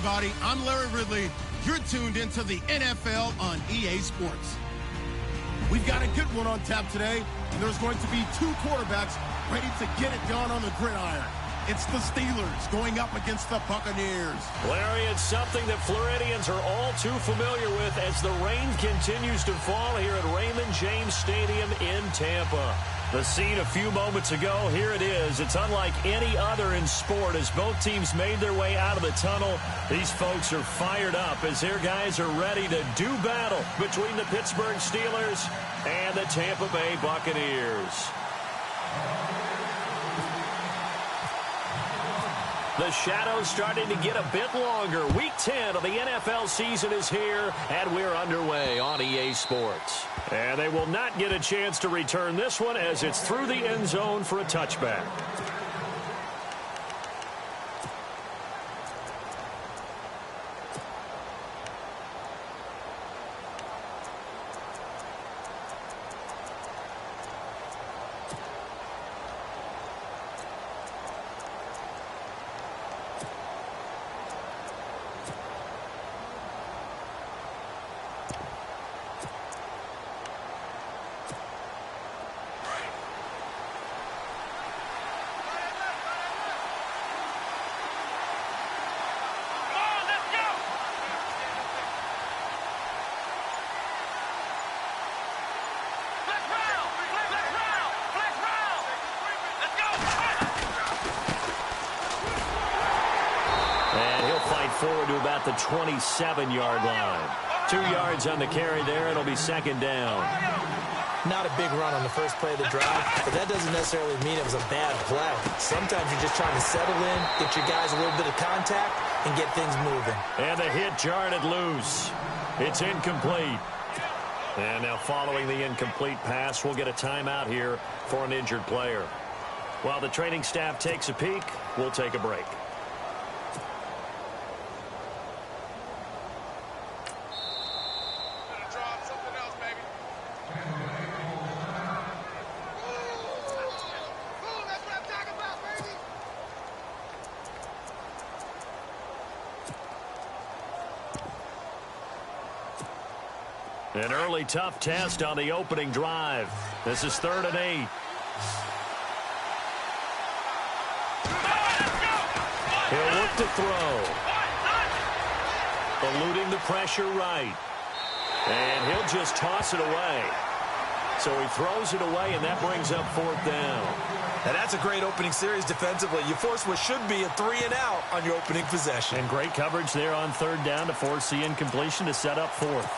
everybody. I'm Larry Ridley. You're tuned into the NFL on EA Sports. We've got a good one on tap today, and there's going to be two quarterbacks ready to get it done on the gridiron. It's the Steelers going up against the Buccaneers. Larry, it's something that Floridians are all too familiar with as the rain continues to fall here at Raymond James Stadium in Tampa. The scene a few moments ago, here it is. It's unlike any other in sport as both teams made their way out of the tunnel. These folks are fired up as their guys are ready to do battle between the Pittsburgh Steelers and the Tampa Bay Buccaneers. The shadow's starting to get a bit longer. Week 10 of the NFL season is here, and we're underway on EA Sports. And they will not get a chance to return this one as it's through the end zone for a touchback. Forward to about the 27-yard line. 2 yards on the carry there. It'll be second down. Not a big run on the first play of the drive, but that doesn't necessarily mean it was a bad play. Sometimes you're just trying to settle in, get your guys a little bit of contact, and get things moving. And the hit jarred it loose. It's incomplete. And now following the incomplete pass, we'll get a timeout here for an injured player. While the training staff takes a peek, we'll take a break. An early tough test on the opening drive. This is 3rd and 8. He'll look to throw. Eluding the pressure right. And he'll just toss it away. So he throws it away, and that brings up 4th down. And that's a great opening series defensively. You force what should be a 3-and-out on your opening possession. And great coverage there on 3rd down to force the incompletion to set up 4th.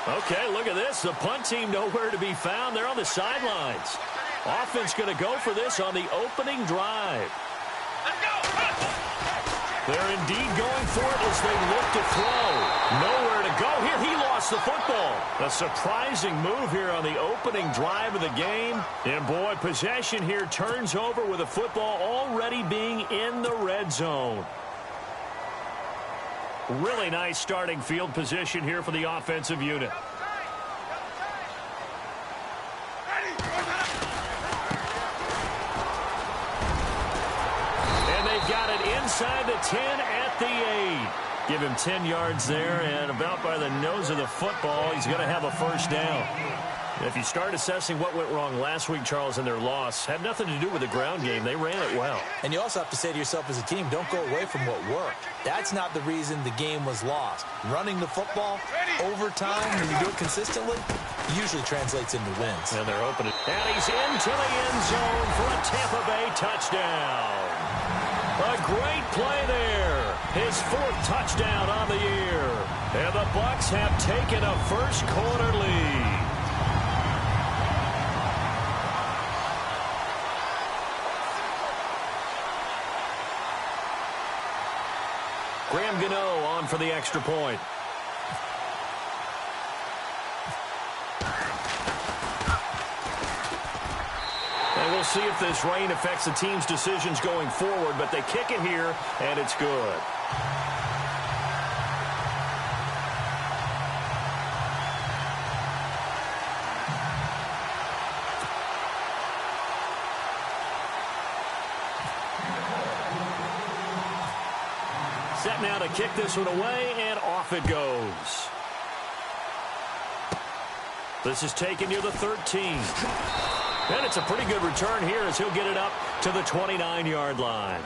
Okay, look at this. The punt team nowhere to be found. They're on the sidelines. Offense going to go for this on the opening drive. They're indeed going for it as they look to throw. Nowhere to go here. He lost the football. A surprising move here on the opening drive of the game. And, boy, possession here turns over with the football already being in the red zone. Really nice starting field position here for the offensive unit. And they've got it inside the 10 at the 8. Give him 10 yards there, and about by the nose of the football, he's going to have a first down. If you start assessing what went wrong last week, Charles, in their loss, had nothing to do with the ground game. They ran it well. And you also have to say to yourself as a team, don't go away from what worked. That's not the reason the game was lost. Running the football over time, when you do it consistently, usually translates into wins. And they're opening. And he's into the end zone for a Tampa Bay touchdown. A great play there. His 4th touchdown on the year. And the Bucs have taken a first-quarter lead. Graham Gano on for the extra point. And we'll see if this rain affects the team's decisions going forward, but they kick it here, and it's good. Set now to kick this one away, and off it goes. This is taken near the 13. And it's a pretty good return here as he'll get it up to the 29-yard line.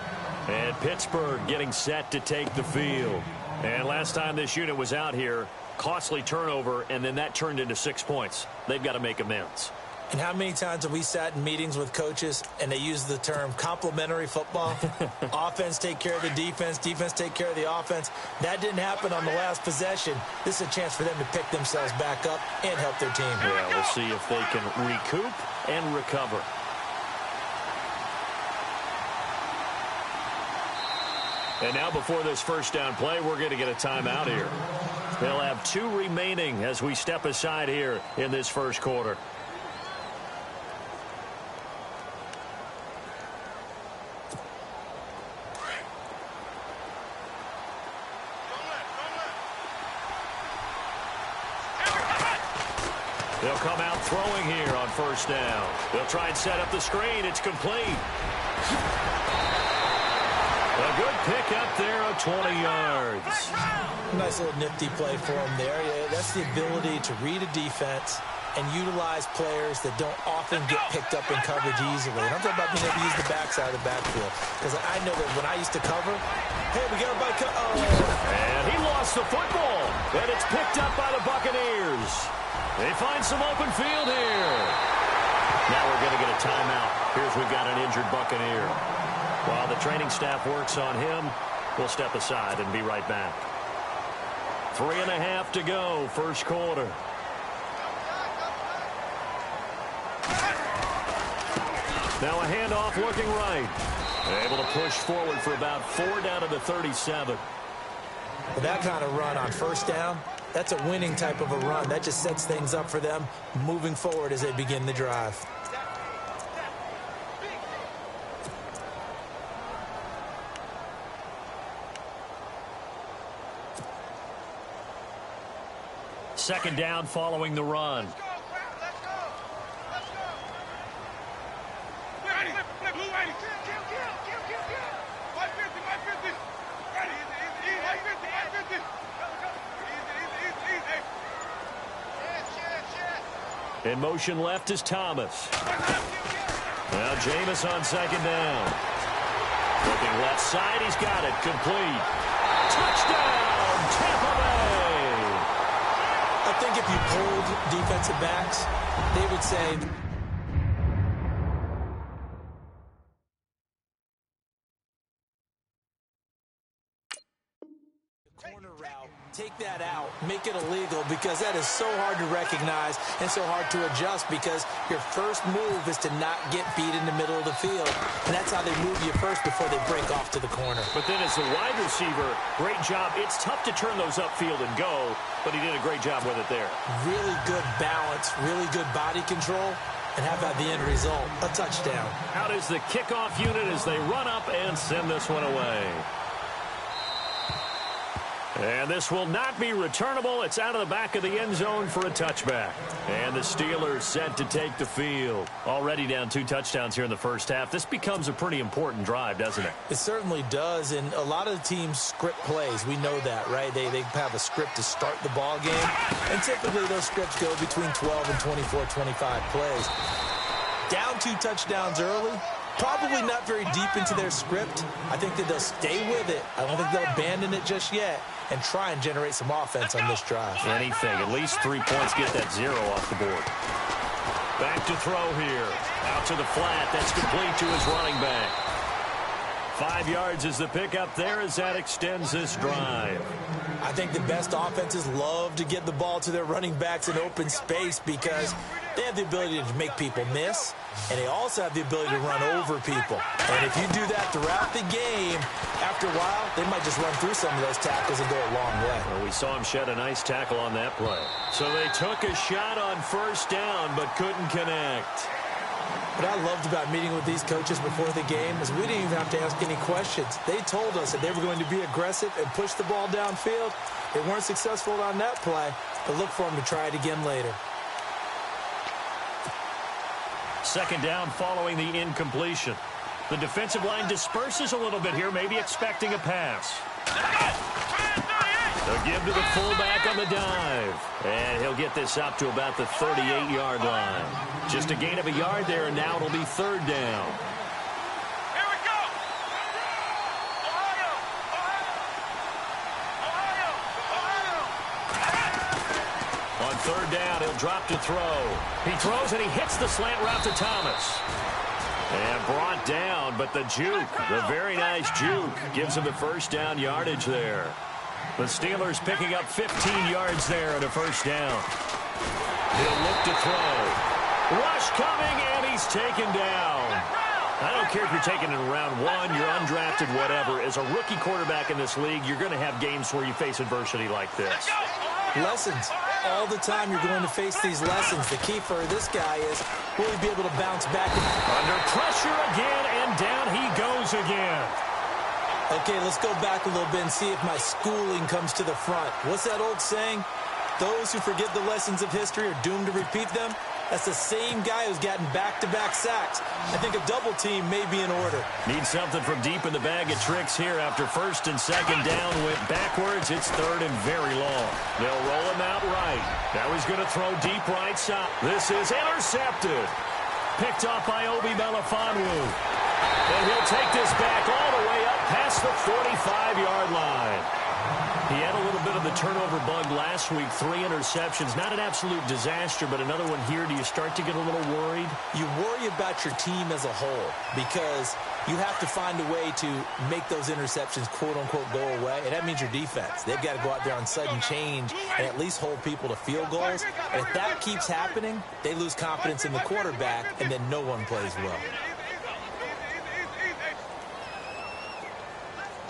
And Pittsburgh getting set to take the field. And last time this unit was out here, costly turnover, and then that turned into 6 points. They've got to make amends. And how many times have we sat in meetings with coaches and they use the term complementary football? Offense take care of the defense, defense take care of the offense. That didn't happen on the last possession. This is a chance for them to pick themselves back up and help their team. Yeah, we'll see if they can recoup and recover. And now before this first down play, we're going to get a timeout here. They'll have 2 remaining as we step aside here in this first quarter. They'll come out throwing here on first down. They'll try and set up the screen. It's complete. A good pick up there of 20 yards. Nice little nifty play for him there. Yeah, that's the ability to read a defense and utilize players that don't often get picked up in coverage easily. And I'm talking about being able to use the backside of the backfield. Because I know that when I used to cover, hey, we got a bike. And he lost the football. And it's picked up by the Buccaneers. They find some open field here. Now we're going to get a timeout. Here's we've got an injured Buccaneer. While the training staff works on him, we'll step aside and be right back. 3.5 to go, first quarter. Now a handoff looking right. Able to push forward for about 4 down to the 37. With that kind of run on first down, that's a winning type of a run. That just sets things up for them moving forward as they begin the drive. Second down following the run. In motion left is Thomas. Now Jameis on second down. Looking left side, he's got it. Complete. Touchdown, Tampa Bay. I think if you pulled defensive backs, they would say, corner route, take that out, make it illegal, because that is so hard to recognize and so hard to adjust, because your first move is to not get beat in the middle of the field. And that's how they move you first before they break off to the corner. But then as the wide receiver, great job. It's tough to turn those upfield and go, but he did a great job with it there. Really good balance, really good body control, and how about the end result? A touchdown. Out is the kickoff unit as they run up and send this one away. And this will not be returnable. It's out of the back of the end zone for a touchback. And the Steelers set to take the field. Already down 2 touchdowns here in the first half. This becomes a pretty important drive, doesn't it? It certainly does, and a lot of the teams script plays. We know that, right? They have a script to start the ball game, and typically those scripts go between 12 and 24, 25 plays. Down 2 touchdowns early. Probably not very deep into their script. I think that they'll stay with it. I don't think they'll abandon it just yet and try and generate some offense on this drive. Anything. At least 3 points. Get that 0 off the board. Back to throw here. Out to the flat. That's complete to his running back. 5 yards is the pickup there as that extends this drive. I think the best offenses love to get the ball to their running backs in open space because they have the ability to make people miss, and they also have the ability to run over people. And if you do that throughout the game, after a while, they might just run through some of those tackles and go a long way. Well, we saw him shed a nice tackle on that play. So they took a shot on first down but couldn't connect. What I loved about meeting with these coaches before the game is we didn't even have to ask any questions. They told us that they were going to be aggressive and push the ball downfield. They weren't successful on that play, but look for them to try it again later. Second down following the incompletion. The defensive line disperses a little bit here, maybe expecting a pass. They'll give to the fullback on the dive. And he'll get this up to about the 38-yard line. Just a gain of a yard there, and now it'll be third down. Here we go. Ohio. On third down, he'll drop to throw. He throws, and he hits the slant route to Thomas. And brought down, but the juke, the very nice juke, gives him the first down yardage there. The Steelers picking up 15 yards there at a first down. He'll look to throw. Rush coming, and he's taken down. I don't care if you're taken in round one, you're undrafted, whatever. As a rookie quarterback in this league, you're going to have games where you face adversity like this. Lessons. All the time you're going to face these lessons. The key for this guy is, will he be able to bounce back? Under pressure again, and down he goes again. Okay, let's go back a little bit and see if my schooling comes to the front. What's that old saying? Those who forget the lessons of history are doomed to repeat them. That's the same guy who's gotten back-to-back sacks. I think a double team may be in order. Need something from deep in the bag of tricks here after first and second down went backwards. It's third and very long. They'll roll him out right. Now he's going to throw deep right side. This is intercepted. Picked off by Obi Melifonwu. And he'll take this back all the way up past the 45-yard line. He had a little bit of the turnover bug last week, 3 interceptions. Not an absolute disaster, but another one here. Do you start to get a little worried? You worry about your team as a whole because you have to find a way to make those interceptions, quote-unquote, go away, and that means your defense. They've got to go out there on sudden change and at least hold people to field goals. And if that keeps happening, they lose confidence in the quarterback, and then no one plays well.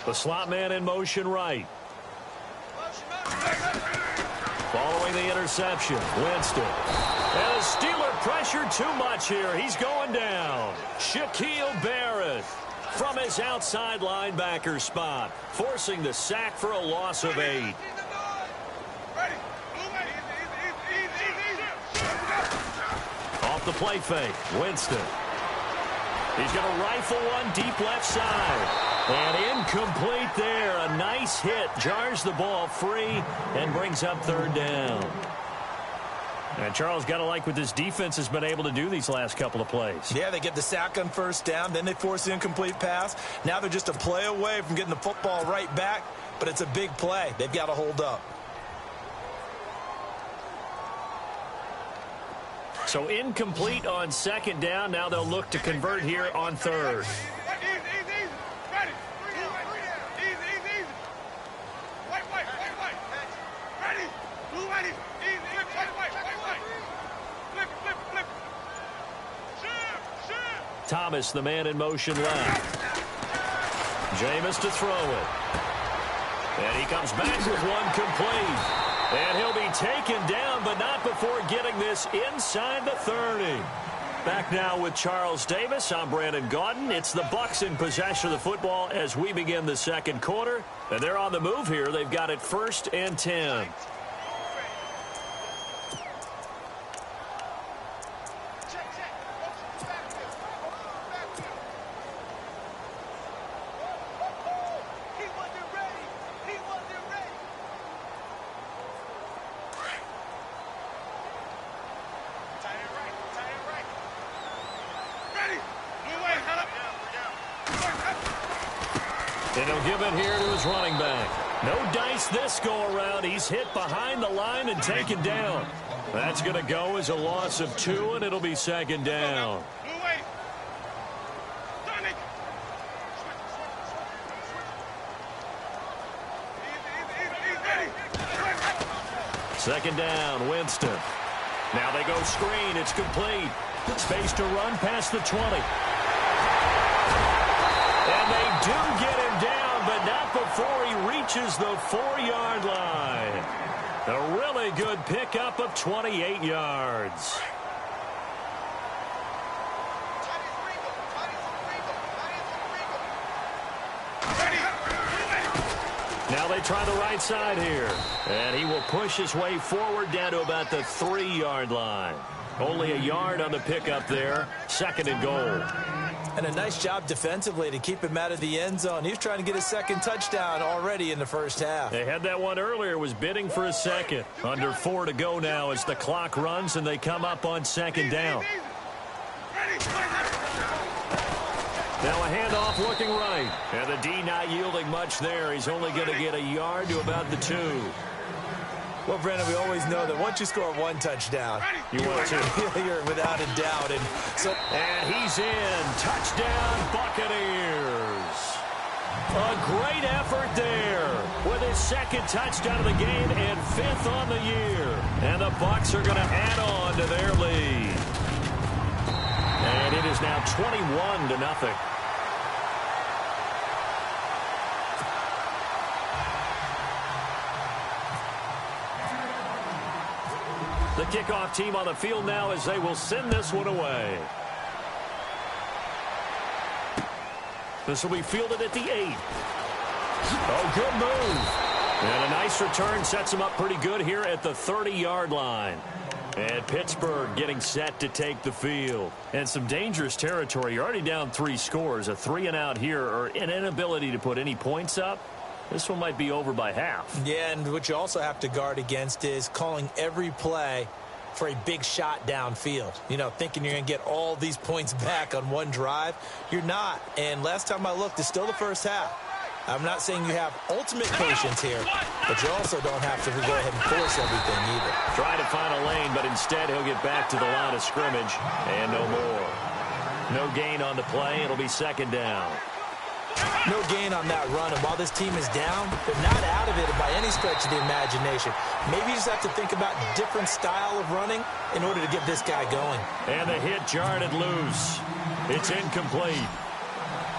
The slot man in motion right. Following the interception, Winston. And a Steeler pressure too much here. He's going down. Shaquille Barrett from his outside linebacker spot, forcing the sack for a loss of 8. Off the play fake, Winston. He's going to rifle one deep left side. And incomplete there. A nice hit. Jars the ball free and brings up third down. And Charles, got to like what this defense has been able to do these last couple of plays. Yeah, they get the sack on first down. Then they force the incomplete pass. Now they're just a play away from getting the football right back. But it's a big play. They've got to hold up. So incomplete on second down. Now they'll look to convert here on third. Thomas, the man in motion left. Jameis to throw it. And he comes back with one complete. And he'll be taken down, but not before getting this inside the 30. Back now with Charles Davis. I'm Brandon Gaudin. It's the Bucs in possession of the football as we begin the second quarter. And they're on the move here. They've got it 1st and 10. And he'll give it here to his running back. No dice this go-around. He's hit behind the line and taken down. That's going to go as a loss of 2, and it'll be second down. Second down, Winston. Now they go screen. It's complete. Space to run past the 20. And they do get him down, but not before he reaches the 4-yard line. A really good pickup of 28 yards. Now they try the right side here. And he will push his way forward down to about the 3-yard line. Only a yard on the pickup there. 2nd and goal. And a nice job defensively to keep him out of the end zone. He was trying to get his 2nd touchdown already in the first half. They had that one earlier, was bidding for a 2nd. Under 4 to go now as the clock runs and they come up on 2nd down. Now a handoff looking right. And the D not yielding much there. He's only going to get a yard to about the 2. Well, Brandon, we always know that once you score 1 touchdown, you're without a doubt. And he's in. Touchdown, Buccaneers. A great effort there with his 2nd touchdown of the game and 5th on the year. And the Bucs are going to add on to their lead. And it is now 21-0. The kickoff team on the field now as they will send this one away. This will be fielded at the 8. Oh, good move. And a nice return sets them up pretty good here at the 30-yard line. And Pittsburgh getting set to take the field. And some dangerous territory. You're already down 3 scores. A 3-and-out here or an inability to put any points up. This one might be over by half. Yeah, and what you also have to guard against is calling every play for a big shot downfield. You know, thinking you're going to get all these points back on one drive. You're not. And last time I looked, it's still the first half. I'm not saying you have ultimate patience here, but you also don't have to go ahead and force everything either. Trying to find a lane, but instead he'll get back to the line of scrimmage. And no more. No gain on the play. It'll be 2nd down. No gain on that run, and while this team is down, they're not out of it by any stretch of the imagination. Maybe you just have to think about different style of running in order to get this guy going. And the hit jarred it loose. It's incomplete.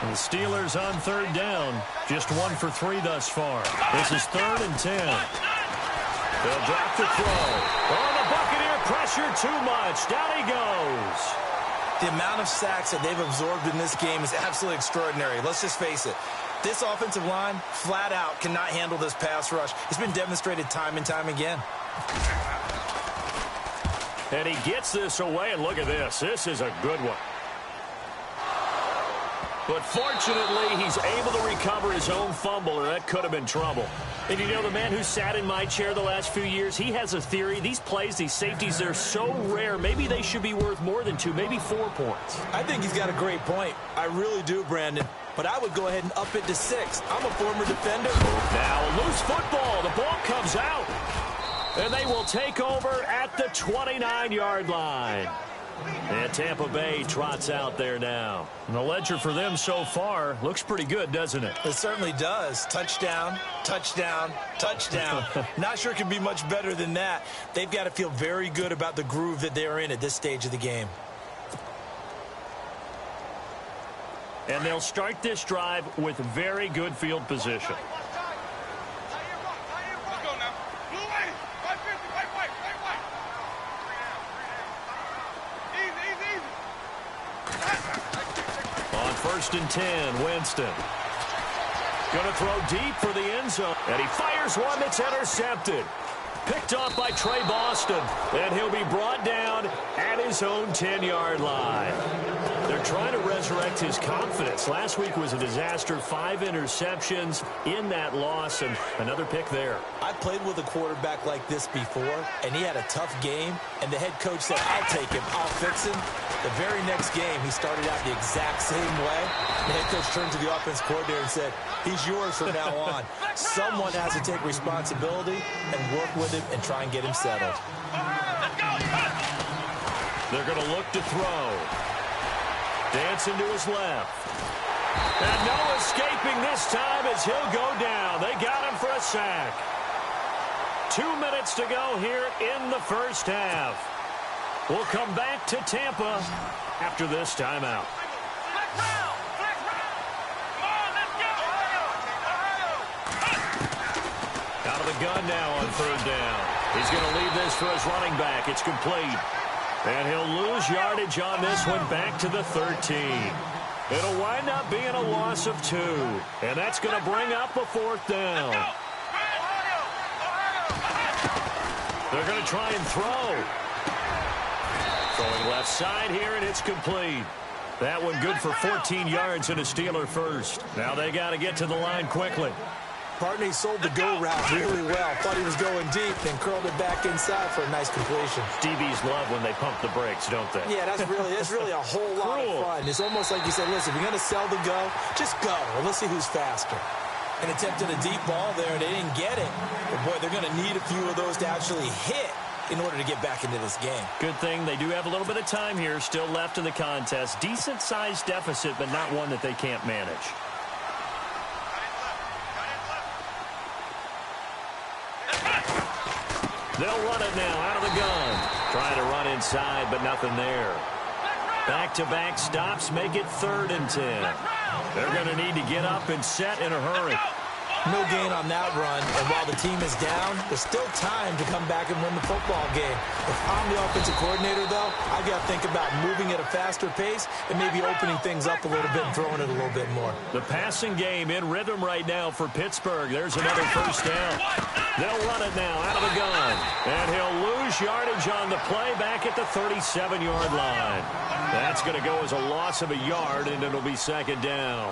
And the Steelers on 3rd down. Just 1 for 3 thus far. This is 3rd and 10. They'll drop the throw. Oh, the Buccaneer pressure too much. Down he goes. The amount of sacks that they've absorbed in this game is absolutely extraordinary. Let's just face it. This offensive line, flat out, cannot handle this pass rush. It's been demonstrated time and time again. And he gets this away, and look at this. This is a good one. But fortunately, he's able to recover his own fumble, or that could have been trouble. And you know, the man who sat in my chair the last few years, he has a theory. These plays, these safeties, they're so rare. Maybe they should be worth more than 2, maybe 4 points. I think he's got a great point. I really do, Brandon. But I would go ahead and up it to 6. I'm a former defender. Now, a loose football. The ball comes out. And they will take over at the 29-yard line. And Tampa Bay trots out there now. And the ledger for them so far looks pretty good, doesn't it? It certainly does. Touchdown, touchdown, touchdown. Not sure it can be much better than that. They've got to feel very good about the groove that they're in at this stage of the game. And they'll start this drive with very good field position. On 1st and 10, Winston. Going to throw deep for the end zone. And he fires one that's intercepted. Picked off by Trey Boston. And he'll be brought down at his own 10-yard line. They're trying to resurrect his confidence. Last week was a disaster. 5 interceptions in that loss, and another pick there. I played with a quarterback like this before, and he had a tough game, and the head coach said, I'll take him, I'll fix him. The very next game, he started out the exact same way. The head coach turned to the offense coordinator and said, he's yours from now on. Someone has to take responsibility and work with him and try and get him settled. They're going to look to throw. Dancing to his left. And no escaping this time as he'll go down. They got him for a sack. 2 minutes to go here in the first half. We'll come back to Tampa after this timeout. Out of the gun now on 3rd down. He's going to leave this for his running back. It's complete. And he'll lose yardage on this one back to the 13. It'll wind up being a loss of 2. And that's going to bring up a 4th down. They're going to try and throw. Throwing left side here, and it's complete. That one good for 14 yards and a Steeler first. Now they got to get to the line quickly. Partney sold the go route really well. Thought he was going deep, then curled it back inside for a nice completion. DBs love when they pump the brakes, don't they? Yeah, that's really a whole lot of fun. It's almost like you said, listen, if you're going to sell the go, just go. And let's see who's faster. And attempted a deep ball there, and they didn't get it. But, boy, they're going to need a few of those to actually hit in order to get back into this game. Good thing they do have a little bit of time here still left in the contest. Decent-sized deficit, but not one that they can't manage. They'll run it now out of the gun. Trying to run inside, but nothing there. Back-to-back stops make it 3rd and 10. They're going to need to get up and set in a hurry. No gain on that run, and while the team is down, there's still time to come back and win the football game. If I'm the offensive coordinator, though, I've got to think about moving at a faster pace and maybe opening things up a little bit and throwing it a little bit more. The passing game in rhythm right now for Pittsburgh. There's another first down. They'll run it now out of the gun, and he'll lose yardage on the play back at the 37-yard line. That's going to go as a loss of a yard, and it'll be 2nd down.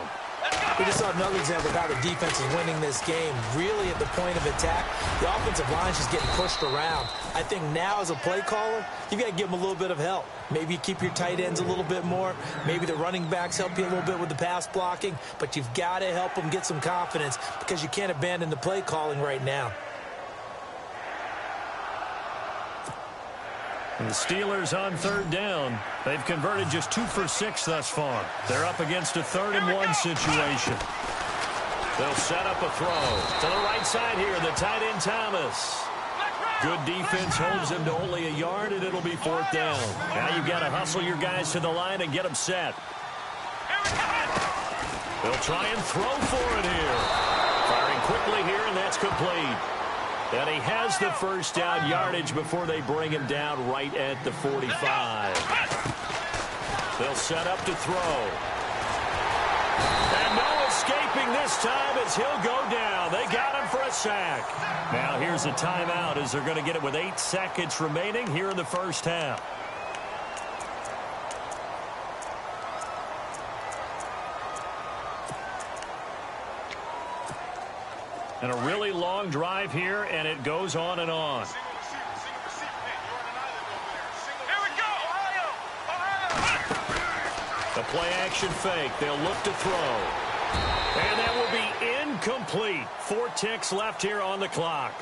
We just saw another example of how the defense is winning this game. Really at the point of attack, the offensive line is just getting pushed around. I think now as a play caller, you've got to give them a little bit of help. Maybe keep your tight ends a little bit more. Maybe the running backs help you a little bit with the pass blocking. But you've got to help them get some confidence because you can't abandon the play calling right now. And the Steelers on 3rd down. They've converted just 2 for 6 thus far. They're up against a 3rd and 1 situation. They'll set up a throw. To the right side here, the tight end Thomas. Good defense holds him to only a yard, and it'll be 4th down. Now you've got to hustle your guys to the line and get them set. They'll try and throw for it here. Firing quickly here, and that's complete. And he has the first down yardage before they bring him down right at the 45. They'll set up to throw. And no escaping this time as he'll go down. They got him for a sack. Now here's a timeout as they're going to get it with 8 seconds remaining here in the first half. And a really long drive here, and it goes on and on. The play-action fake. They'll look to throw. And that will be incomplete. 4 ticks left here on the clock.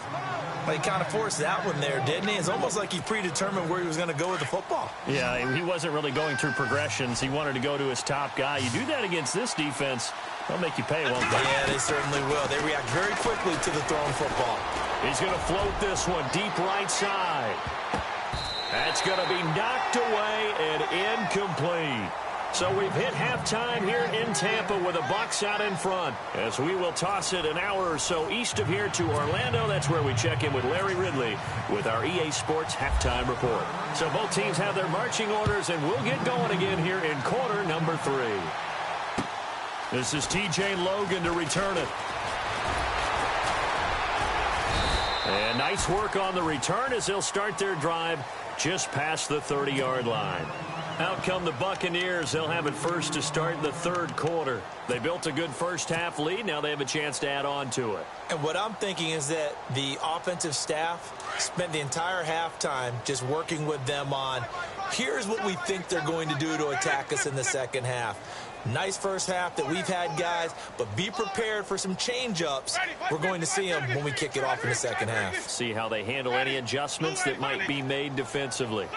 Well, he kind of forced that one there, didn't he? It's almost like he predetermined where he was going to go with the football. Yeah, he wasn't really going through progressions. He wanted to go to his top guy. You do that against this defense, they'll make you pay, won't they? Yeah, they certainly will. They react very quickly to the thrown football. He's going to float this one deep right side. That's going to be knocked away and incomplete. So we've hit halftime here in Tampa with the Bucs out in front. As we will toss it an hour or so east of here to Orlando. That's where we check in with Larry Ridley with our EA Sports halftime report. So both teams have their marching orders, and we'll get going again here in quarter number 3. This is TJ Logan to return it. And nice work on the return as they'll start their drive just past the 30-yard line. Out come the Buccaneers. They'll have it first to start the 3rd quarter. They built a good first-half lead. Now they have a chance to add on to it. And what I'm thinking is that the offensive staff spent the entire halftime just working with them on, here's what we think they're going to do to attack us in the second half. Nice first half that we've had, guys, but be prepared for some change-ups. We're going to see them when we kick it off in the second half. See how they handle any adjustments that might be made defensively.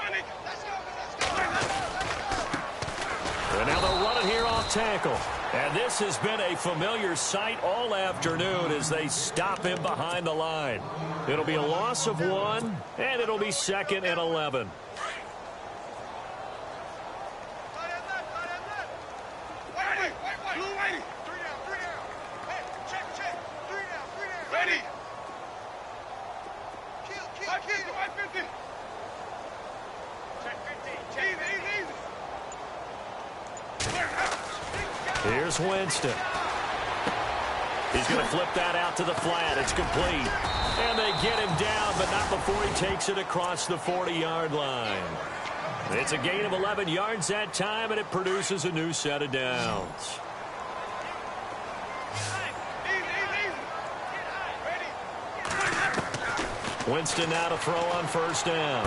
And now they'll run it here off tackle. And this has been a familiar sight all afternoon as they stop him behind the line. It'll be a loss of 1, and it'll be 2nd and 11. Here's Winston. He's going to flip that out to the flat. It's complete. And they get him down, but not before he takes it across the 40-yard line. It's a gain of 11 yards that time, and it produces a new set of downs. Winston now to throw on first down.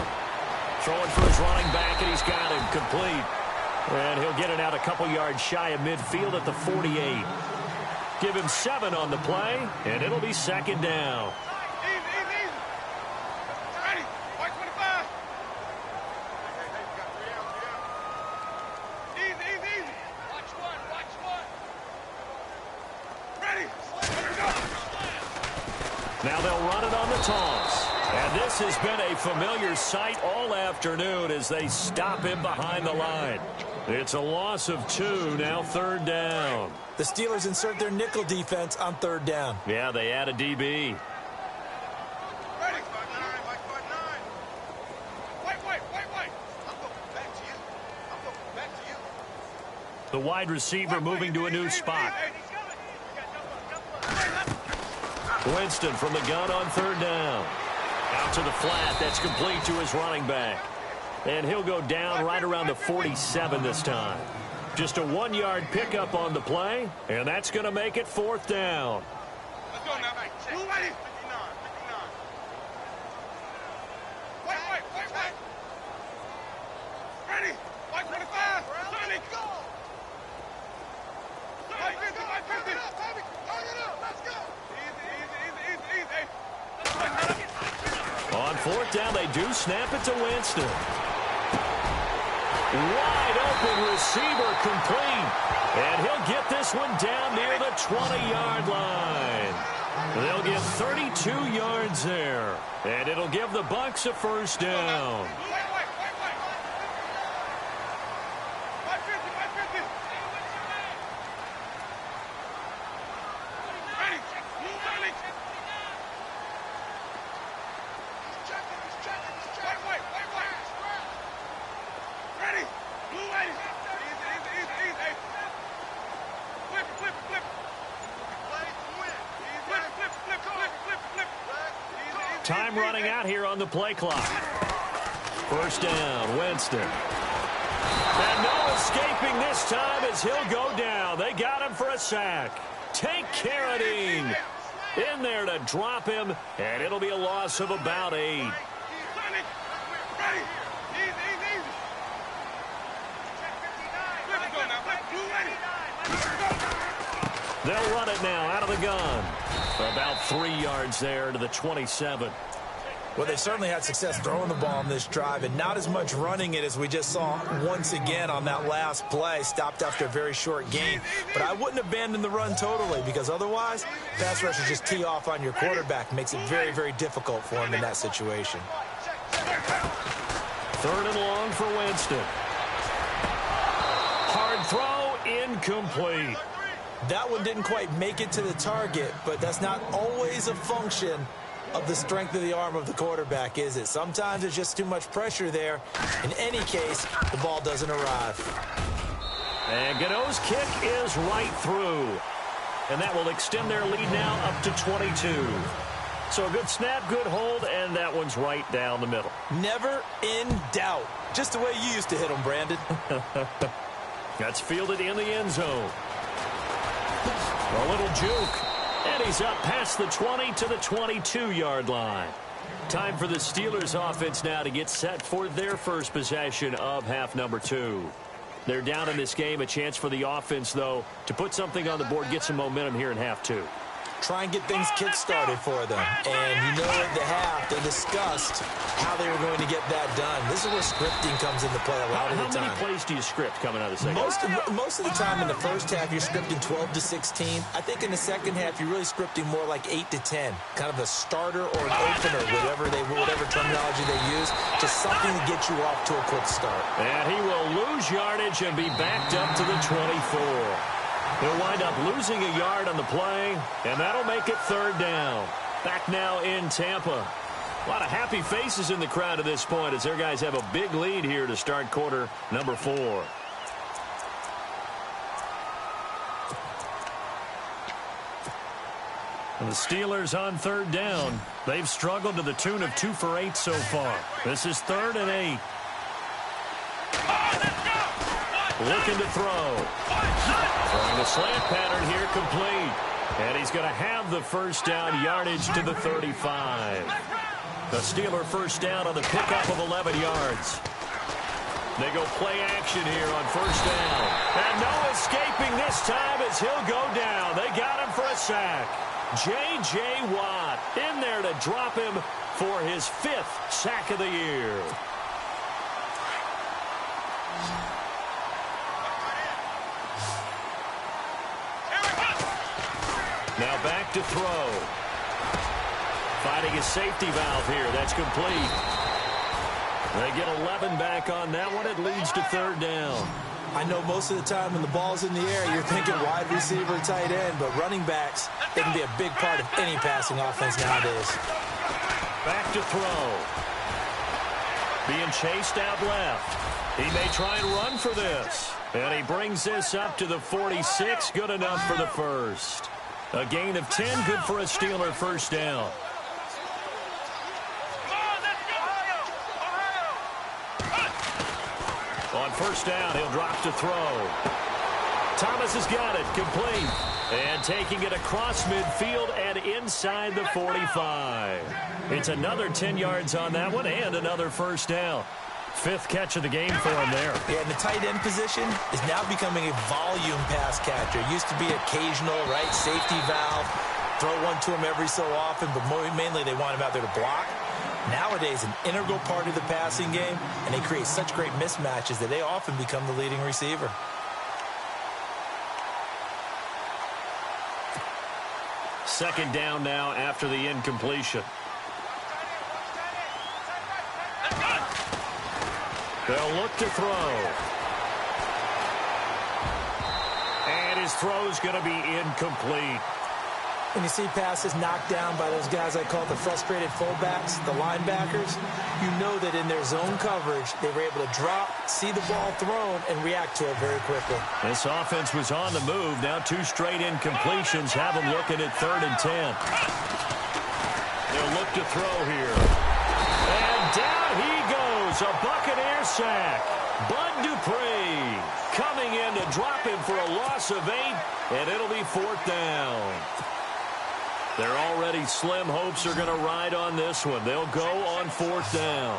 Throwing for his running back, and he's got him complete. And he'll get it out a couple yards shy of midfield at the 48. Give him 7 on the play, and it'll be second down. Ready, white 25. Easy. Watch one. Ready, Now they'll run it on the toss. And this has been a familiar sight all afternoon as they stop him behind the line. It's a loss of 2, now third down. The Steelers insert their nickel defense on third down. Yeah, they add a DB. Ready, white. I'm going back to you. The wide receiver moving to a new spot. Winston from the gun on third down. Out to the flat. That's complete to his running back. And he'll go down right around the 47 this time. Just a 1-yard pickup on the play, and that's going to make it fourth down. Let's go now. Blue ready. 59. White. Ready. White 25. Sonny. Go. White 50. Turn it up. Let's go. Easy. On fourth down, they do snap it to Winston. Wide open receiver complete. And he'll get this one down near the 20-yard line. They'll get 32 yards there. And it'll give the Bucs a first down. Time running out here on the play clock. First down, Winston. And no escaping this time as he'll go down. They got him for a sack. Take Carradine in there to drop him, and it'll be a loss of about 8. They'll run it now out of the gun. About 3 yards there to the 27. Well, they certainly had success throwing the ball on this drive, and not as much running it as we just saw once again on that last play. Stopped after a very short gain. But I wouldn't abandon the run totally, because otherwise, pass rushers just tee off on your quarterback. Makes it very, very difficult for him in that situation. Third and long for Winston. Hard throw, incomplete. That one didn't quite make it to the target, but that's not always a function of the strength of the arm of the quarterback, is it? Sometimes there's just too much pressure there. In any case, the ball doesn't arrive. And Godot's kick is right through. And that will extend their lead now up to 22. So a good snap, good hold, and that one's right down the middle. Never in doubt. Just the way you used to hit them, Brandon. That's fielded in the end zone. A little juke. And he's up past the 20 to the 22-yard line. Time for the Steelers offense now to get set for their first possession of half number 2. They're down in this game. A chance for the offense, though, to put something on the board, get some momentum here in half 2. Try and get things kick-started for them. And you know at the half, they discussed how they were going to get that done. This is where scripting comes into play a lot of the time. How many plays do you script coming out of the second? Most of the time in the first half, you're scripting 12 to 16. I think in the second half, you're really scripting more like 8 to 10. Kind of a starter or an opener, whatever terminology they use, just something to get you off to a quick start. And he will lose yardage and be backed up to the 24. He'll wind up losing a yard on the play, and that'll make it third down. Back now in Tampa. A lot of happy faces in the crowd at this point as their guys have a big lead here to start quarter number 4. And the Steelers on third down. They've struggled to the tune of 2 for 8 so far. This is 3rd and 8. Looking to throw. Throwing the slant pattern here, complete. And he's going to have the first down, yardage to the 35. The Steeler first down on the pickup of 11 yards. They go play action here on first down. And no escaping this time as he'll go down. They got him for a sack. J.J. Watt in there to drop him for his 5th sack of the year. Now back to throw. Finding his safety valve here. That's complete. They get 11 back on that one. It leads to third down. I know most of the time when the ball's in the air, you're thinking wide receiver, tight end, but running backs, they can be a big part of any passing offense nowadays. Back to throw. Being chased out left. He may try and run for this. And he brings this up to the 46. Good enough for the first. A gain of 10, good for a Steeler first down. On first down, he'll drop to throw. Thomas has got it, complete. And taking it across midfield and inside the 45. It's another 10 yards on that one and another first down. 5th catch of the game for him there. Yeah, and the tight end position is now becoming a volume pass catcher. It used to be occasional, right, safety valve. Throw one to him every so often, but mainly they want him out there to block. Nowadays, an integral part of the passing game, and they create such great mismatches that they often become the leading receiver. Second down now after the incompletion. They'll look to throw. And his throw's going to be incomplete. When you see passes knocked down by those guys I call the frustrated fullbacks, the linebackers, you know that in their zone coverage, they were able to drop, see the ball thrown, and react to it very quickly. This offense was on the move. Now 2 straight incompletions have them looking at 3rd and 10. They'll look to throw here. And down he goes. A Buccaneer sack. Bud Dupree coming in to drop him for a loss of 8, and it'll be 4th down. Their already slim hopes are going to ride on this one. They'll go on 4th down.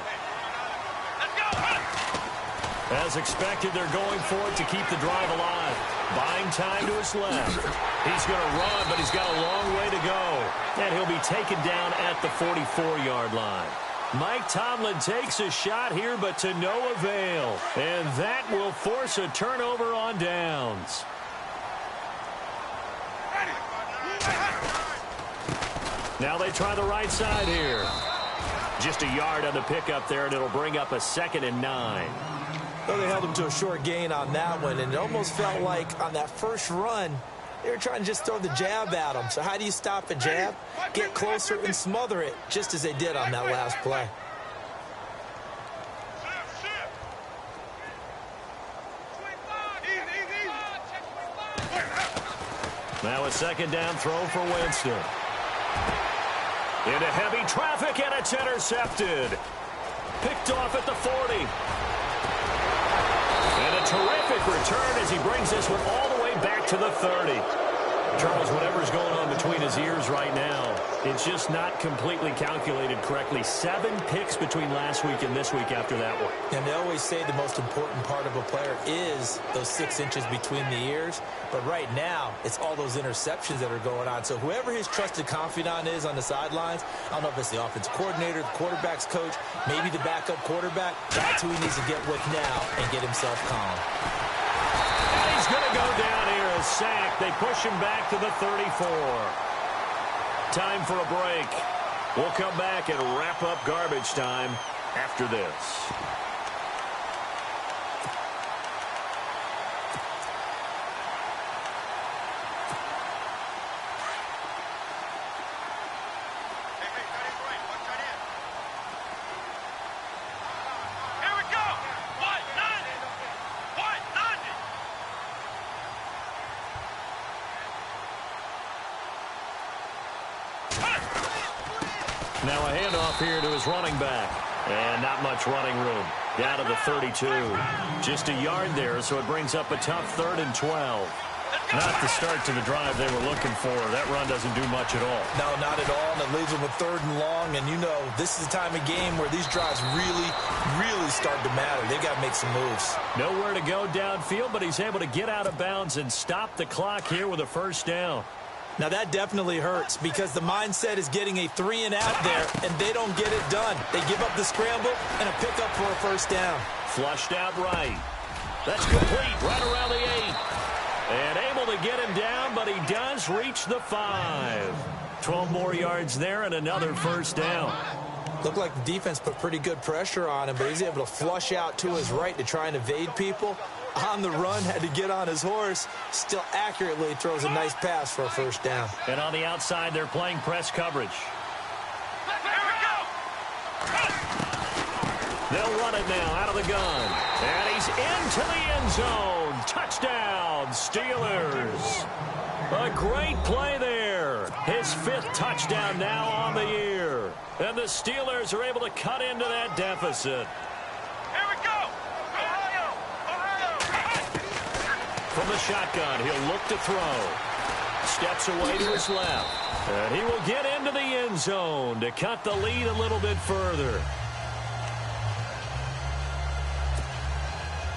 As expected, they're going for it to keep the drive alive. Buying time to his left. He's going to run, but he's got a long way to go. And he'll be taken down at the 44-yard line. Mike Tomlin takes a shot here, but to no avail. And that will force a turnover on downs. Now they try the right side here. Just a yard on the pickup there, and it'll bring up a 2nd and 9. Well, they held him to a short gain on that one, and it almost felt like on that first run, they were trying to just throw the jab at him. So how do you stop a jab? Get closer and smother it, just as they did on that last play. Now a 2nd down throw for Winston. Into heavy traffic, and it's intercepted. Picked off at the 40. And a terrific return as he brings this one all the way back to the 30. Charles, whatever's going on between his ears right now, it's just not completely calculated correctly. 7 picks between last week and this week after that one. And they always say the most important part of a player is those 6 inches between the ears. But right now, it's all those interceptions that are going on. So whoever his trusted confidant is on the sidelines, I don't know if it's the offensive coordinator, the quarterback's coach, maybe the backup quarterback, that's who he needs to get with now and get himself calm. And he's going to go down here, a sack. They push him back to the 34. Time for a break. We'll come back and wrap up garbage time after this. Now a handoff here to his running back. And not much running room. Down to the 32. Just a yard there, so it brings up a tough 3rd and 12. Not the start to the drive they were looking for. That run doesn't do much at all. No, not at all, and it leaves them with 3rd and long. And, you know, this is the time of game where these drives really start to matter. They've got to make some moves. Nowhere to go downfield, but he's able to get out of bounds and stop the clock here with a 1st down. Now, that definitely hurts because the mindset is getting a 3-and-out there, and they don't get it done. They give up the scramble and a pickup for a 1st down. Flushed out right. That's complete right around the 8. And able to get him down, but he does reach the 5. 12 more yards there and another 1st down. Looked like the defense put pretty good pressure on him, but he's able to flush out to his right to try and evade people. On the run, had to get on his horse. Still accurately throws a nice pass for a 1st down. And on the outside, they're playing press coverage. They'll run it now out of the gun. And he's into the end zone. Touchdown, Steelers. A great play there. His 5th touchdown now on the year. And the Steelers are able to cut into that deficit. Here we go. Ohio. From the shotgun, he'll look to throw. Steps away to his left. And he will get into the end zone to cut the lead a little bit further.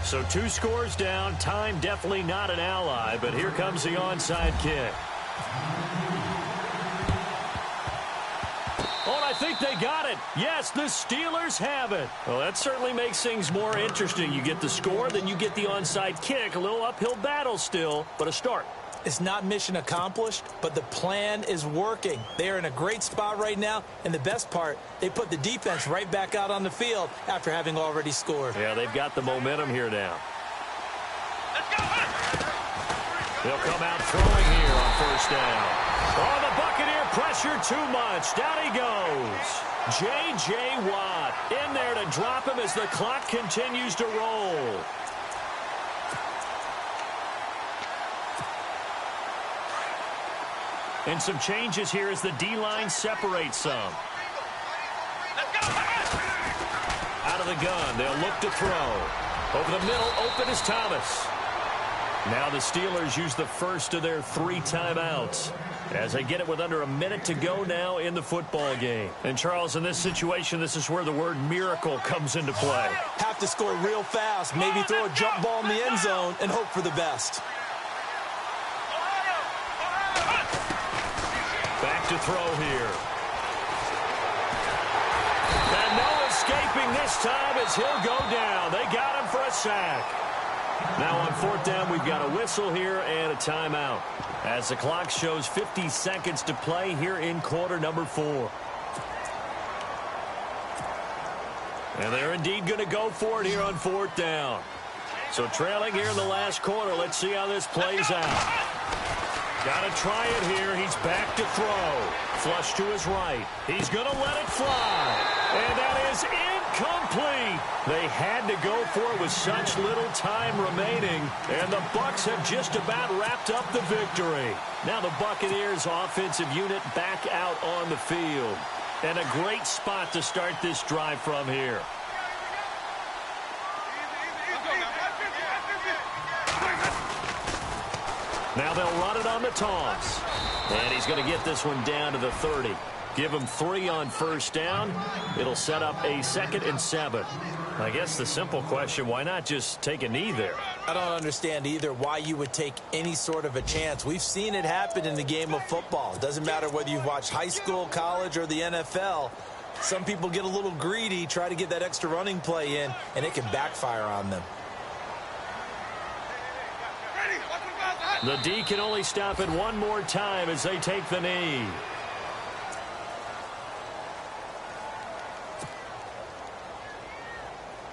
So 2 scores down. Time definitely not an ally, but here comes the onside kick. Oh, and I think they got it. Yes, the Steelers have it. Well, that certainly makes things more interesting. You get the score, then you get the onside kick. A little uphill battle still, but a start. It's not mission accomplished, but the plan is working. They are in a great spot right now, and the best part, they put the defense right back out on the field after having already scored. Yeah, they've got the momentum here now. They'll come out throwing here on 1st down. Oh, the Buccaneer pressure too much. Down he goes. J.J. Watt in there to drop him as the clock continues to roll. And some changes here as the D-line separates some. Out of the gun, they'll look to throw. Over the middle, open is Thomas. Now the Steelers use the first of their 3 timeouts as they get it with under a minute to go now in the football game. And, Charles, in this situation, this is where the word miracle comes into play. Have to score real fast, maybe throw a jump ball in the end zone and hope for the best. Back to throw here. And no escaping this time as he'll go down. They got him for a sack. Now on 4th down, we've got a whistle here and a timeout as the clock shows 50 seconds to play here in quarter number 4. And they're indeed going to go for it here on 4th down. So trailing here in the last quarter. Let's see how this plays out. Got to try it here. He's back to throw. Flush to his right. He's going to let it fly. And that is incomplete. They had to go for it with such little time remaining. And the Bucs have just about wrapped up the victory. Now the Buccaneers offensive unit back out on the field. And a great spot to start this drive from here. Now they'll run it on the toss. And he's going to get this one down to the 30. Give him 3 on 1st down. It'll set up a 2nd and 7. I guess the simple question, why not just take a knee there? I don't understand either why you would take any sort of a chance. We've seen it happen in the game of football. It doesn't matter whether you've watched high school, college, or the NFL. Some people get a little greedy, try to get that extra running play in, and it can backfire on them. The D can only stop it one more time as they take the knee.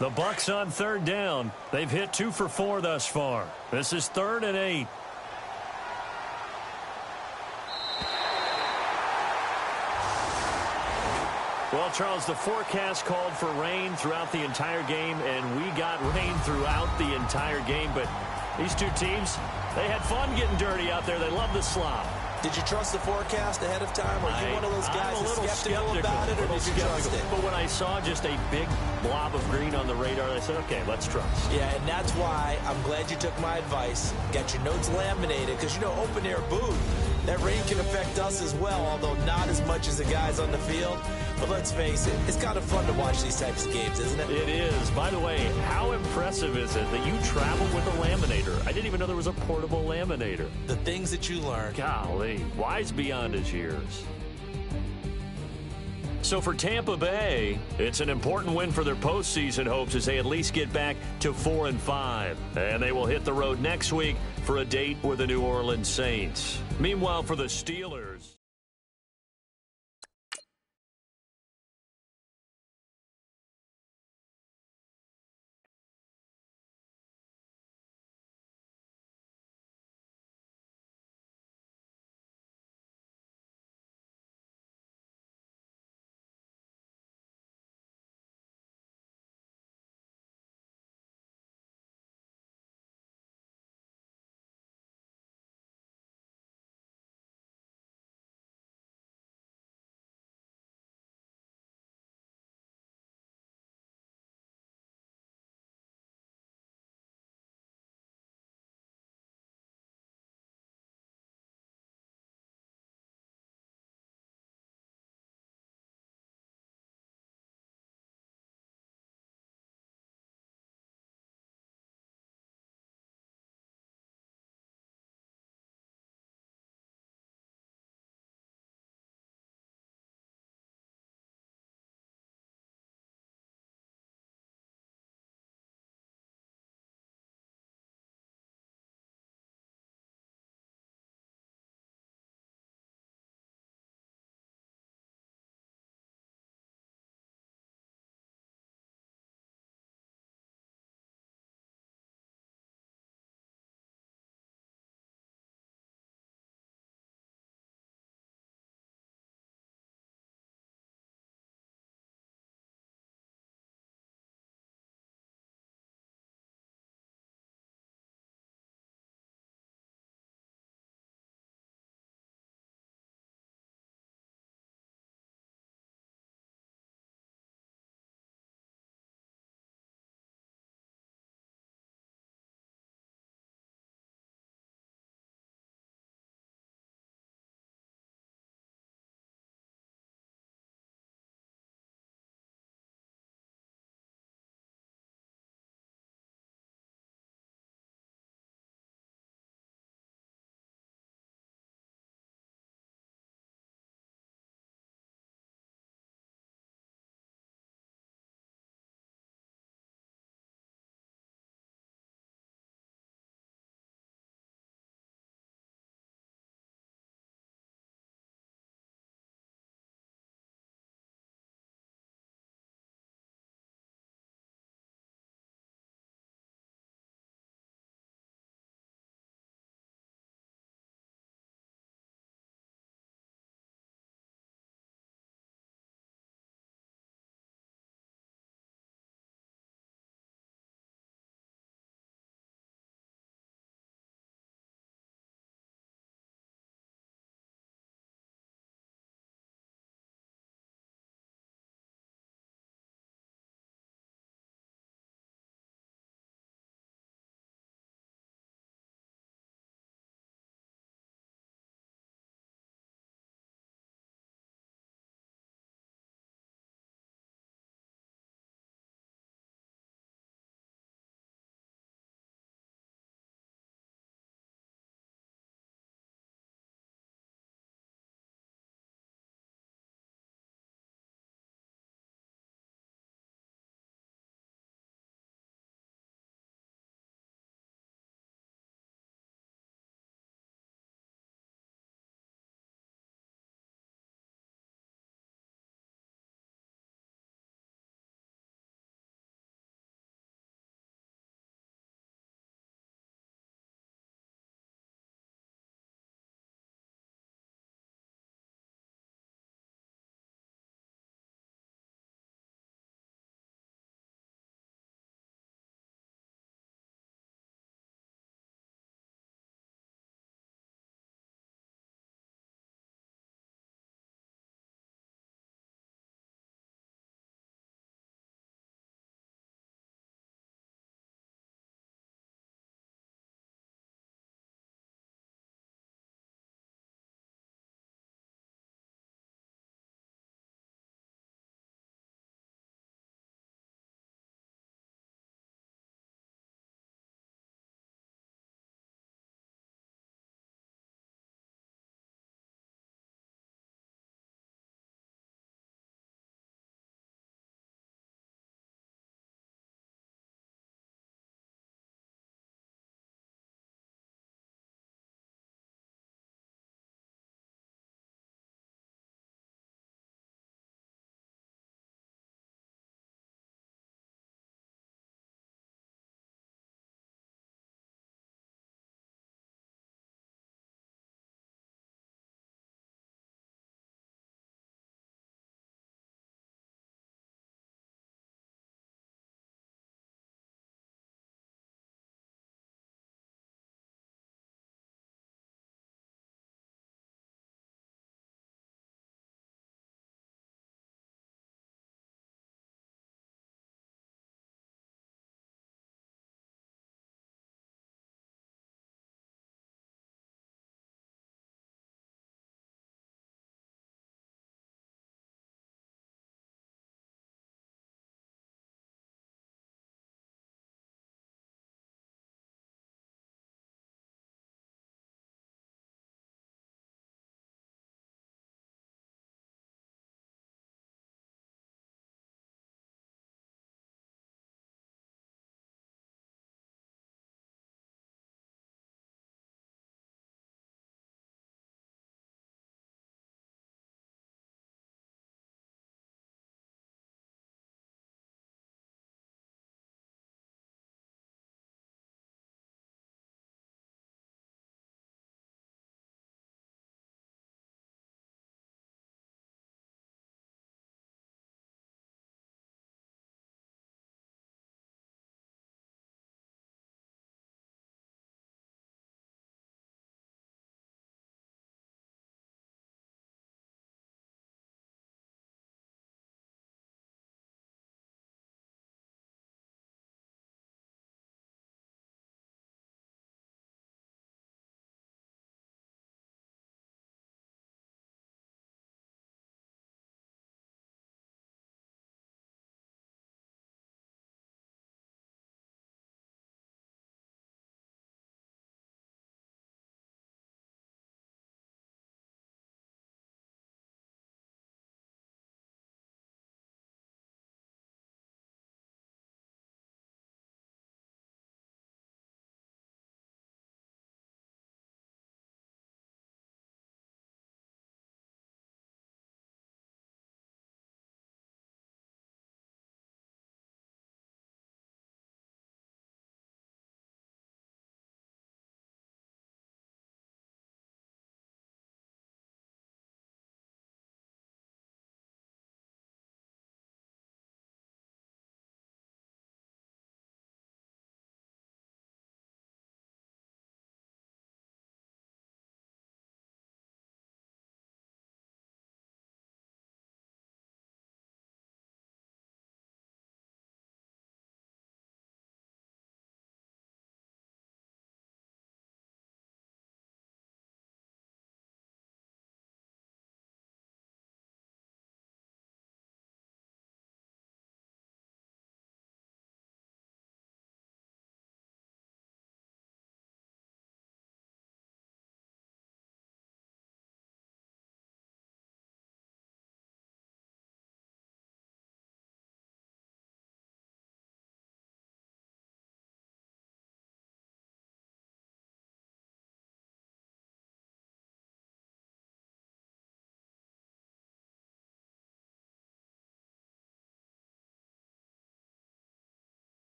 The Bucs on 3rd down. They've hit 2 for 4 thus far. This is 3rd and 8. Well, Charles, the forecast called for rain throughout the entire game, and we got rain throughout the entire game. But these two teams, they had fun getting dirty out there. They love the slop. Did you trust the forecast ahead of time? Or are you one of those guys that's skeptical about it, or did you trust it? But when I saw just a big blob of green on the radar, I said, okay, let's trust. Yeah, and that's why I'm glad you took my advice. Got your notes laminated, because, open-air booth, that rain can affect us as well, although not as much as the guys on the field. But let's face it, it's kind of fun to watch these types of games, isn't it? It is. By the way, how impressive is it that you travel with a laminator? I didn't even know there was a portable laminator. The things that you learn. Golly, wise beyond his years. So for Tampa Bay, it's an important win for their postseason hopes as they at least get back to 4-5. And they will hit the road next week for a date with the New Orleans Saints. Meanwhile, for the Steelers...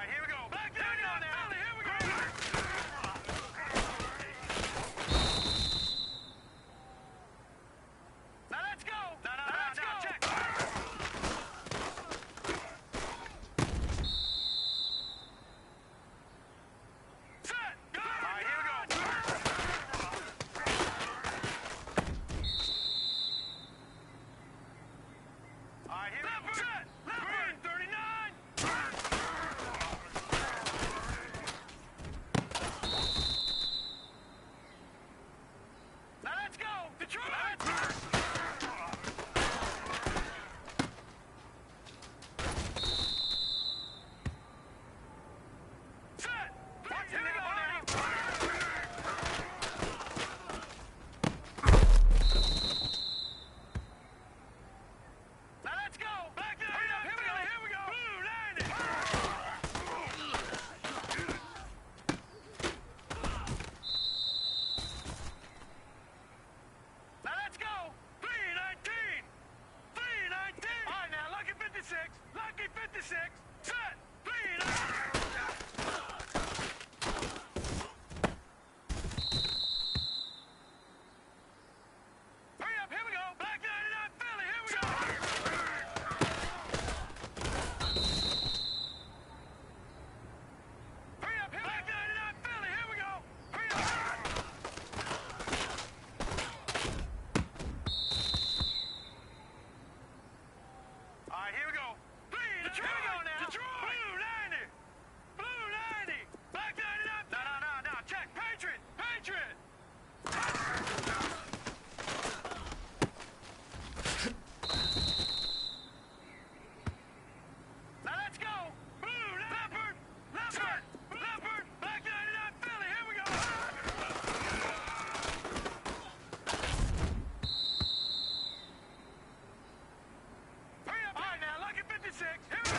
right, here we go. Back down now. Philly, here we go. Now let's go. Let's go. Check. Set. Go. All right, here we go. All right, here we go. Set. Green, 39. Now let's go. Detroit. Set. Here we go now. Now let's go. Back to the here we go. Here we go. Blue 90. Now let's go. 319. 319. All right, now lucky 56. Lucky 56. Set. 319. Hurry up. Here we go. Back 99 Philly. Here we go. Hurry up, back 99 Philly, here we go. Hurry up. All right, here we go. Detroit. Here we go now. Detroit. Blue 90. Blue 90. Back 99. No. Check. Patriot. Patriot. Now let's go. Blue, Leopard, Leopard, Leopard, back 99 Philly, here we go. Hurry up. All right, now, lucky 56, here we go.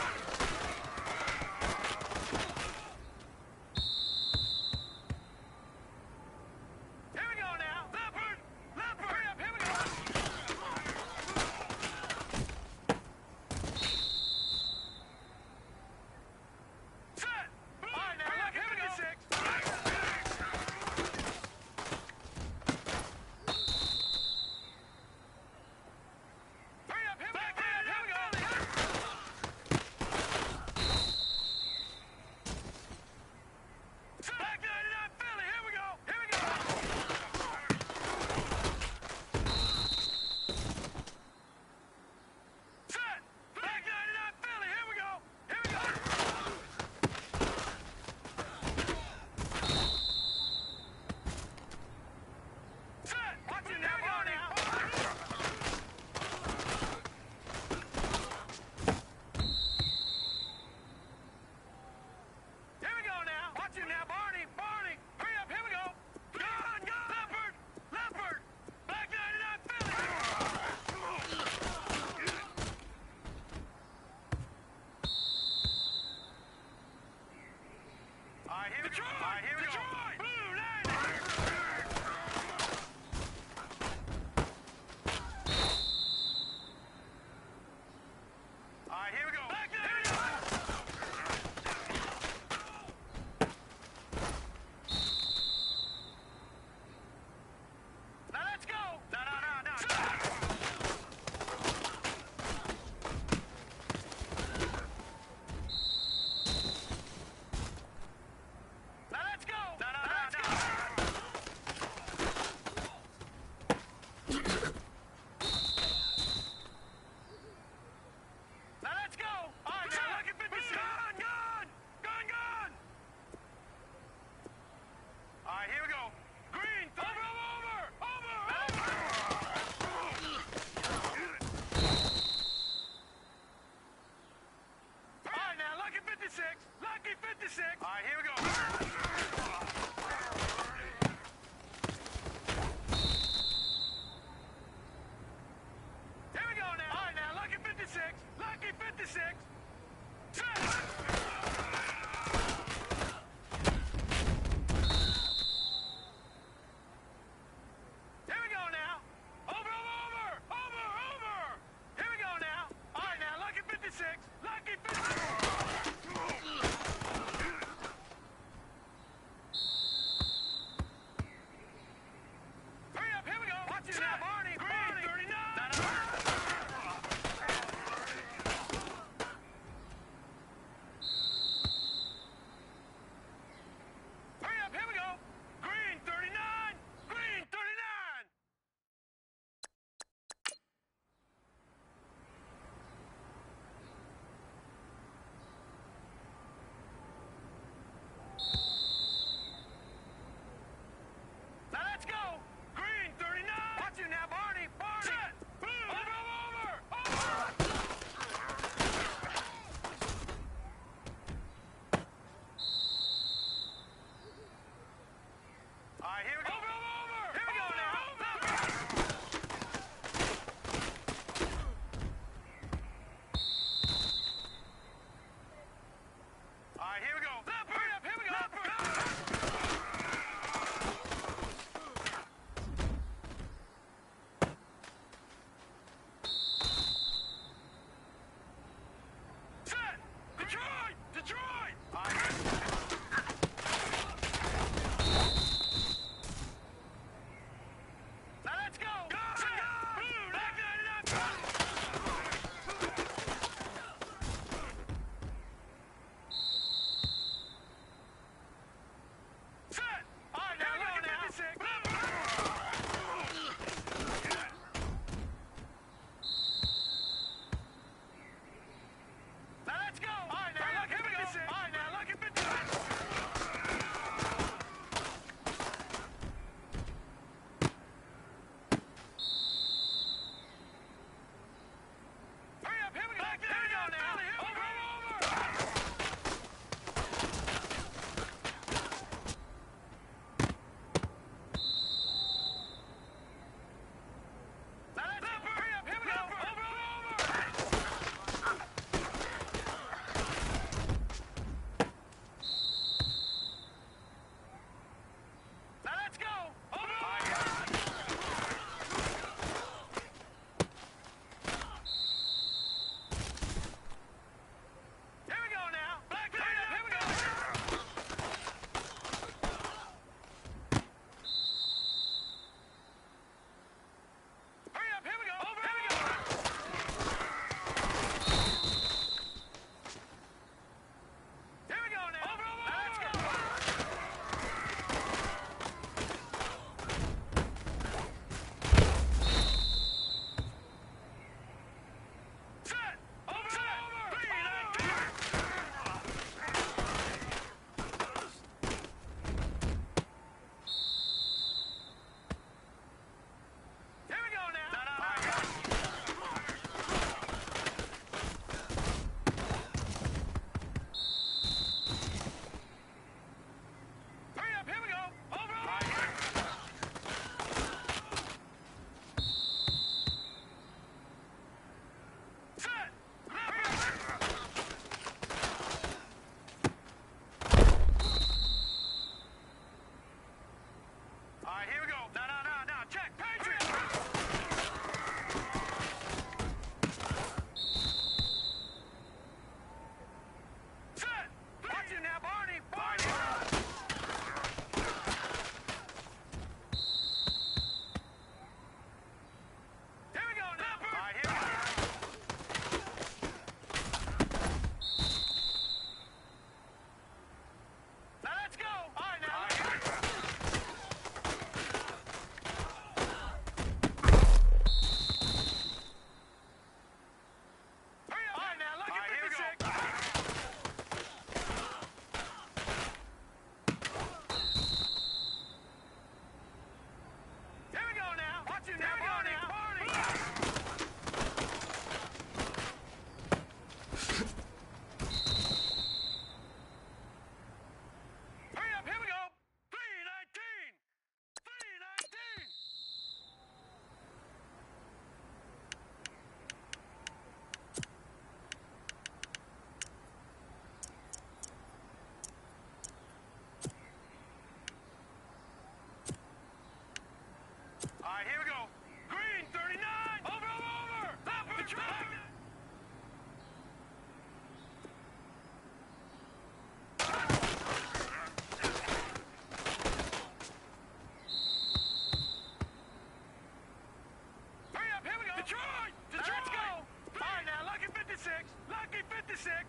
56.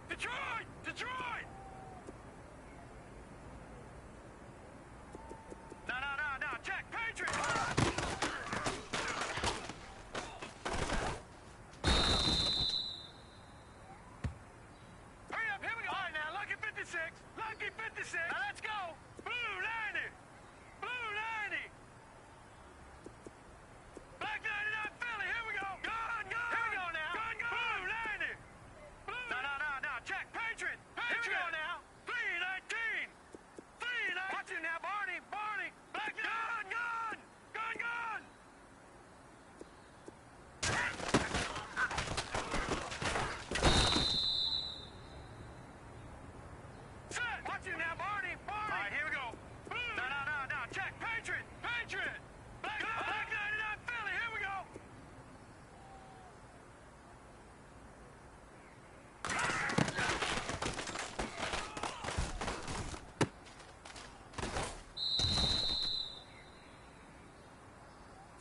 Detroit! Detroit! No, check, Patriots! Hurry up, here we go! All right, now, lucky 56. Lucky 56. Now, let's go! Blue 90! Blue 90! Black 99 Philly, here we go! Gun! Here we go now! Gun! Blue 90! Blue! No, check, Patriot! Here we go now! 319! 319! Watch it now, Barney! Black gun! Set! Watch it now, Barney! All right, here we go. Blue! No, check, Patriot! Black 99 Philly, here we go!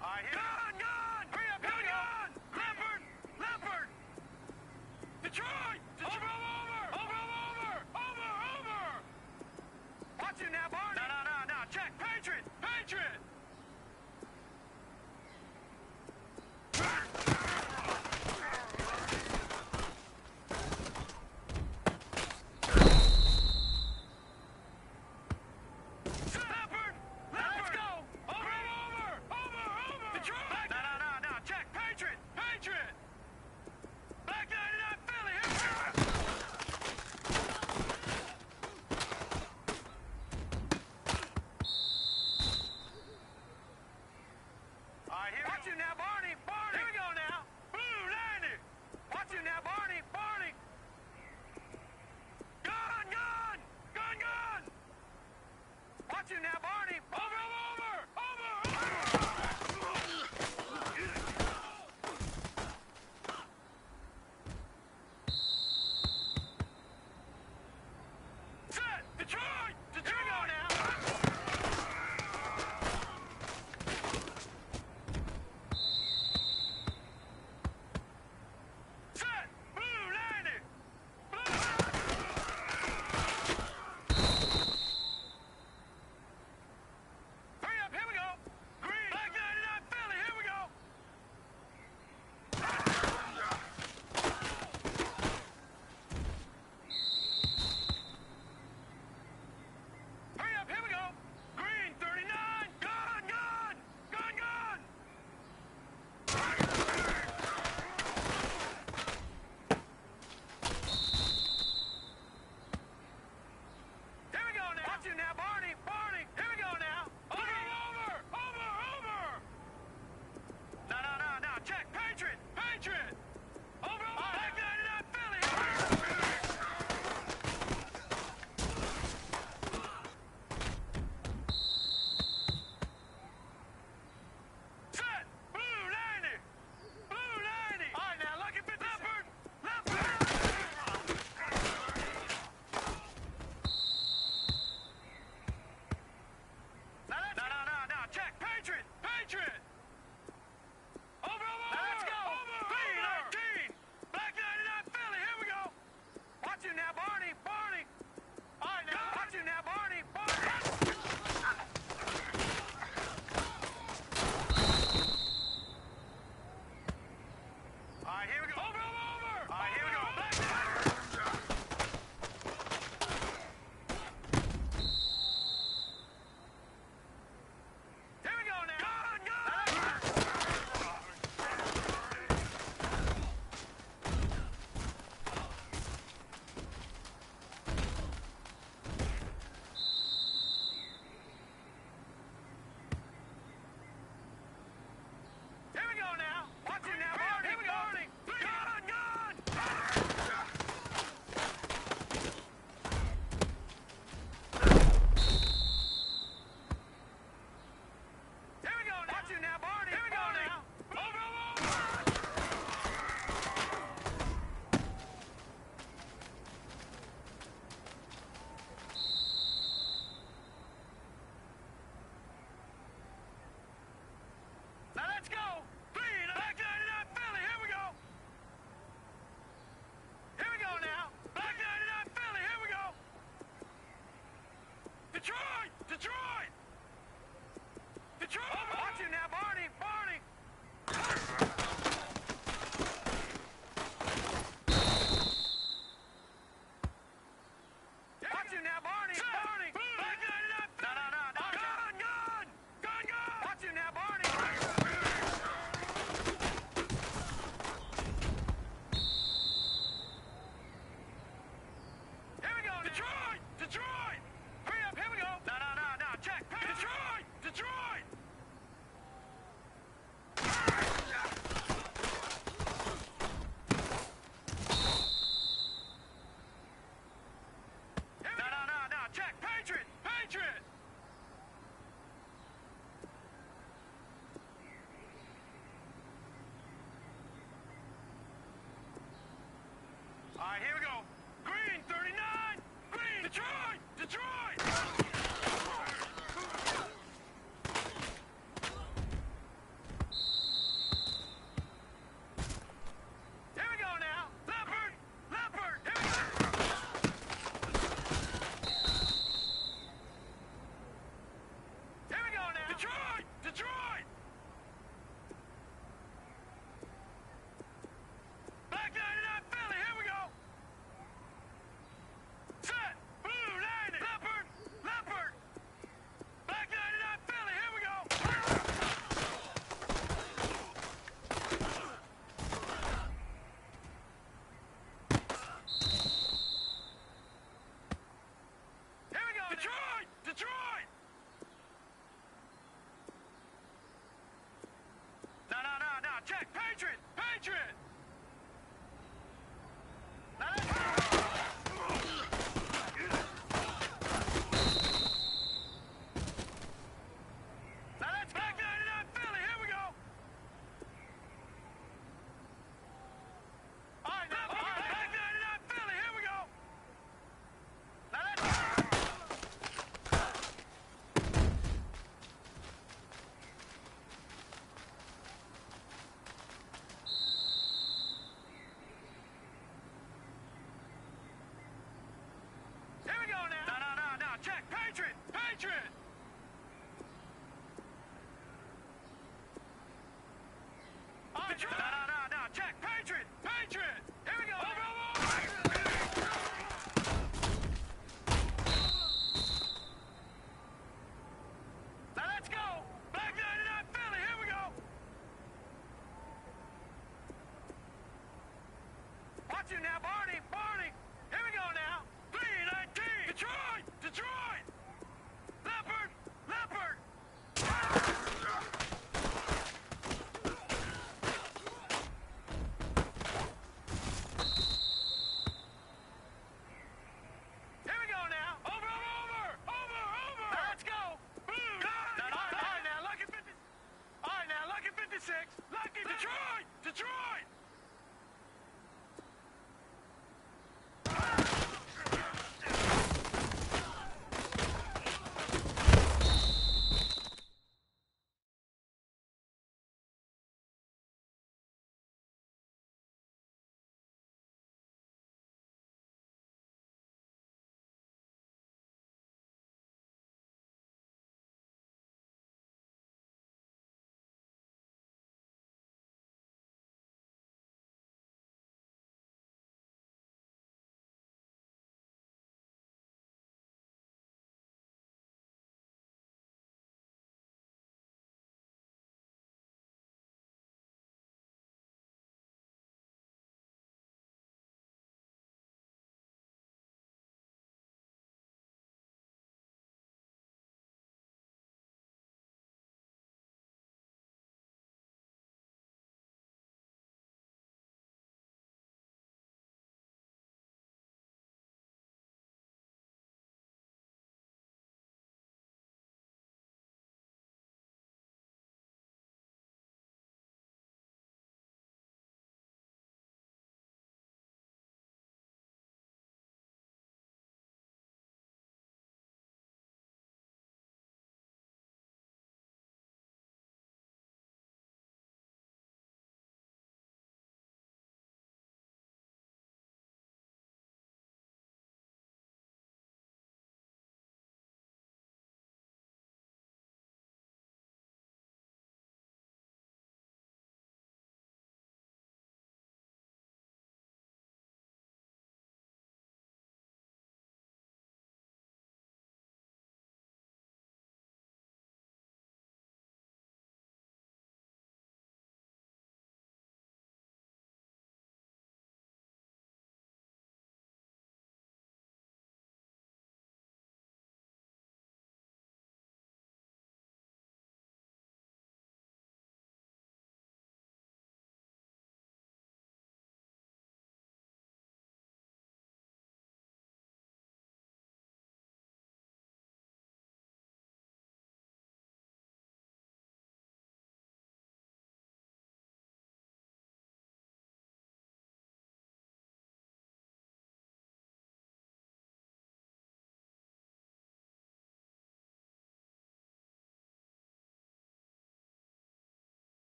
All right, here. Gun! Hurry up, here we go! Leopard! Detroit! Over! Watch it now, Barney! No, check, Patriot! Leopard! Let's go! Over! Detroit! No, check, Patriot! Black 99 Philly, here we go! All right, here. Watch you now, Barney! Here we go now! Blue 90! Watch you now, Barney! Gun! Watch you now, Barney! Over! Set! Detroit! Here we go now! Set! Blue 90! Hurry up, here we go! Green! Black 99 Philly, here we go! Hurry up, here we go! Green 39! Gun! Here we go now! Watch you now, Barney! Here we go now! Over! No, check, Patriot! Over! Black 99 Philly! Set! Blue 90! All right, now, lucky 50. Leopard! No, check, Patriot! Over! Let's go! 319! Black 99 Philly, here we go! Watch you now, Barney! All right, now, watch you now, Barney! All right, here we go! Over! All right, here we go! Here we go now! Here we go now! Watch it now, Barney! Here we go! Gun! Watch you now, boy.